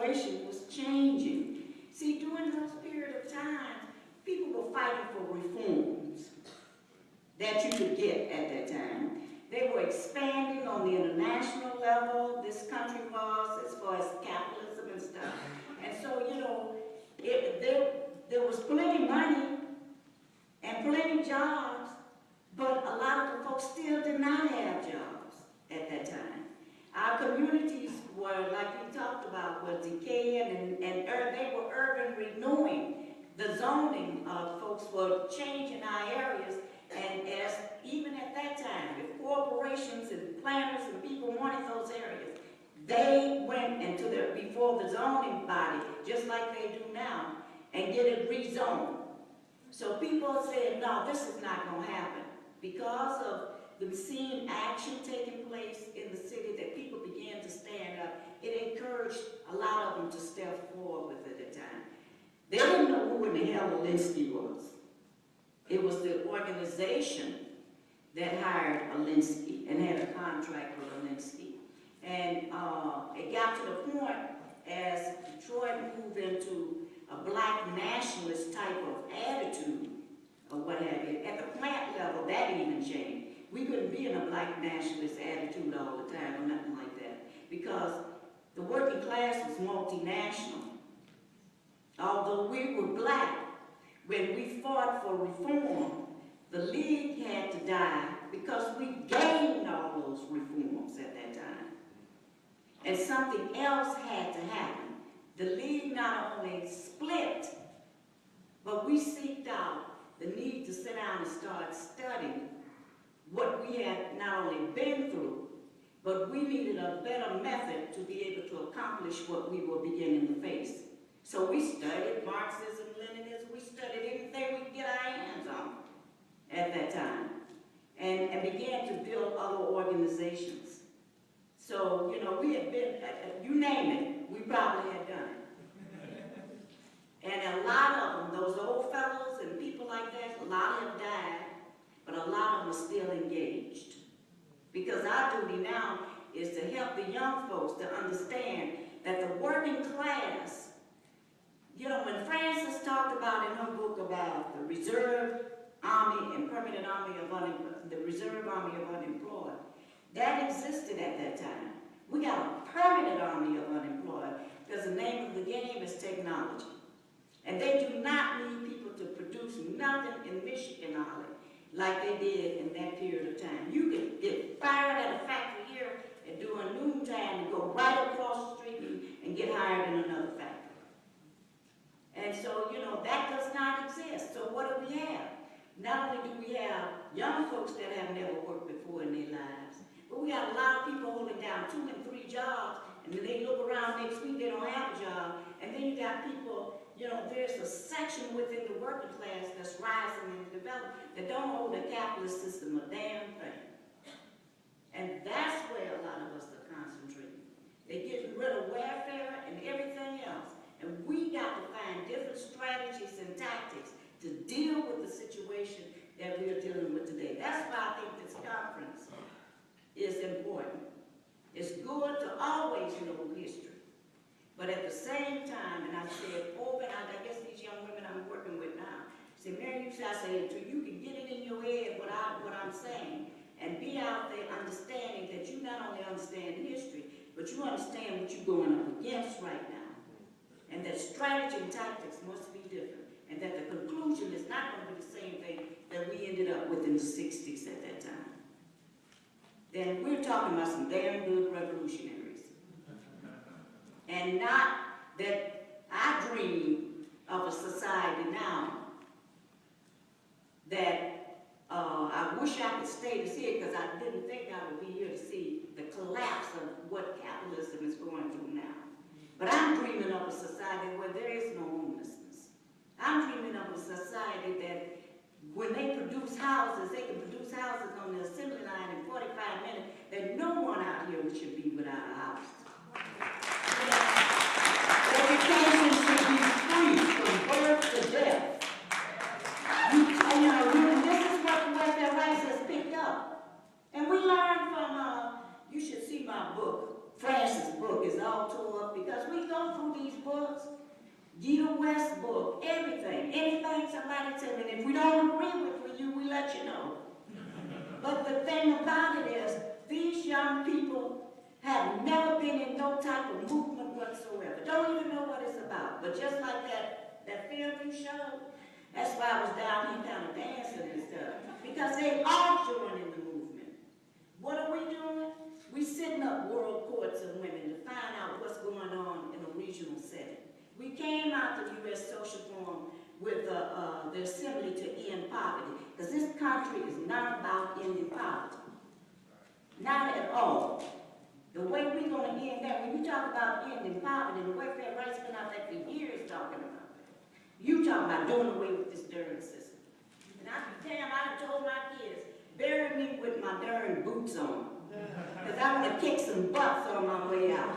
situation was changing. See, during those period of time, people were fighting for reforms that you could get at that time. They were expanding on the international level, this country was, as far as capitalism and stuff. And so, you know, there was plenty money and plenty jobs, but a lot of the folks still did not have jobs at that time. Our communities were, like we talked about, were decaying and they were urban renewing. The zoning folks were changing our areas, and as even at that time, if corporations and planners and people wanted those areas, they went into before the zoning body, just like they do now, and get it rezoned. So people said, no, this is not going to happen. Because of the seeing action taking place in the city, that people began to stand up, it encouraged a lot of them to step forward with it at the time. They didn't know who in the hell Alinsky was. It was the organization that hired Alinsky and had a contract with Alinsky. And it got to the point as Detroit moved into a black nationalist type of attitude, or what have you. At the plant level, that even changed. We couldn't be in a black nationalist attitude all the time or nothing like that, because the working class was multinational. Although we were black, when we fought for reform, the League had to die because we gained all those reforms at that time. And something else had to happen. The League not only split, but we seeked out the need to sit down and start studying what we had not only been through, but we needed a better method to be able to accomplish what we were beginning to face. So we studied Marxism, Leninism, we studied anything we could get our hands on at that time, and began to build other organizations. So, you know, we had been, you name it, we probably had done it. And a lot of them, those old fellows and people like that, a lot have died, but a lot of them are still engaged. Because our duty now is to help the young folks to understand that the working class, you know, when Frances talked about in her book about the reserve army and permanent army of unemployed, the reserve army of unemployed, that existed at that time. We got a permanent army of unemployed because the name of the game is technology. And they do not need people to produce nothing in Michigan, Holly, like they did in that period of time. You could get fired at a factory here and do a noontime and go right across the street and get hired in another factory. And so, you know, that does not exist. So what do we have? Not only do we have young folks that have never worked before in their lives, but we got a lot of people holding down 2 and 3 jobs, and then they look around next week, they don't have a job, and then you got people, you know, there's a section within the working class that's rising and developing that don't owe the capitalist system a damn thing. And that's where a lot of us are concentrating. They're getting rid of welfare and everything else. And we got to find different strategies and tactics to deal with the situation that we're dealing with today. That's why I think this conference is important. It's good to always know history. But at the same time, and I said over, and I guess these young women I'm working with now, say, Marian, I say, until you can get it in your head what I'm saying, and be out there understanding that you not only understand history, but you understand what you're going up against right now. And that strategy and tactics must be different. And that the conclusion is not going to be the same thing that we ended up with in the 60s at that time. Then we're talking about some damn good revolutionaries. And not that I dream of a society now that I wish I could stay to see it, because I didn't think I would be here to see the collapse of what capitalism is going through now. But I'm dreaming of a society where there is no homelessness. I'm dreaming of a society that when they produce houses, they can produce houses on the assembly line in 45 minutes, that no one out here should be without a house. Education should be free from birth to death. This is what the welfare rights has picked up. And we learned from, you should see my book. Frances' book is all tore up because we go through Gita West book, everything. Anything somebody tell me, and if we don't agree with you, we let you know. But the thing about it is, these young people have never been in no type of movement whatsoever. Don't even know what it's about. But just like that film you showed, that's why I was down here kind of dancing and stuff. Because they are joining the movement. What are we doing? We're setting up world courts of women to find out what's going on in a regional setting. We came out to the U.S. Social Forum with the Assembly to End Poverty, because this country is not about ending poverty. Not at all. The way we're going to end that, when you talk about ending poverty, the welfare rights been out there for years talking about that. You talk about doing away with this darn system. And I told my kids, bury me with my darn boots on, because I want to kick some butts on my way out.